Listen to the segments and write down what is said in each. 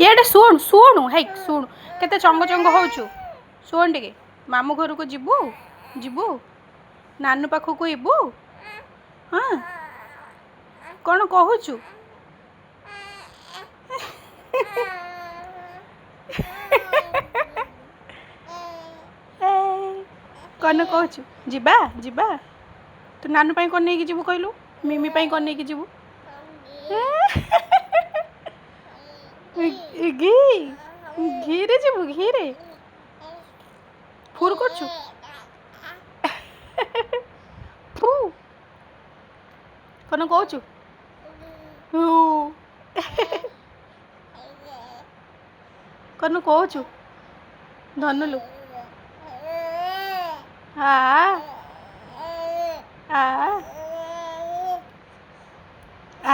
ଇଆଡ଼େ ଶୁଣୁ ଶୁଣୁ ହେଇ ଶୁଣୁ କେତେ ଚଙ୍ଗ ଚଙ୍ଗ ହେଉଛୁ। ଶୁଣ ଟିକେ ମାମୁଁ ଘରକୁ ଯିବୁ ଯିବୁ ନାନୁ ପାଖକୁ ଯିବୁ। ହଁ କ'ଣ କହୁଛୁ? କ'ଣ କହୁଛୁ? ଯିବା ଯିବା ତୁ ନାନୁ ପାଇଁ କ'ଣ ନେଇକି ଯିବୁ କହିଲୁ? ମିମି ପାଇଁ କ'ଣ ନେଇକି ଯିବୁ? ଘି ଘିରେ ଯିବୁ ଘିରେ ଫୁର କରୁଛୁ। କ'ଣ କହୁଛୁ? କ'ଣ କହୁଛୁ ଧନୁଲୁ? ଆ ଆ ଆ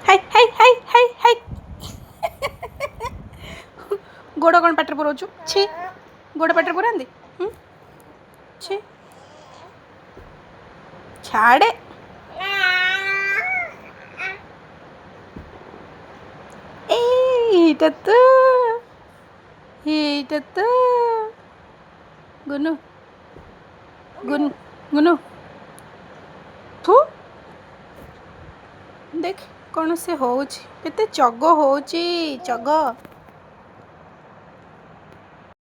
ହାଇ ହାଇ ହାଇ ହାଇ ହାଇ ଗୋଡ଼ କ'ଣ ପାଟିରେ ପୁରଉଛୁ? ଛି ଗୋଡ଼ ପାଟିରେ ପୁରାନ୍ତି? ଛି ଛାଡ଼େ। এইটা তো গুনু গুনু গুনু থু দেখ କ'ଣ ସେ ହେଉଛି କେତେ ଚଗ ହେଉଛି ଚଗ।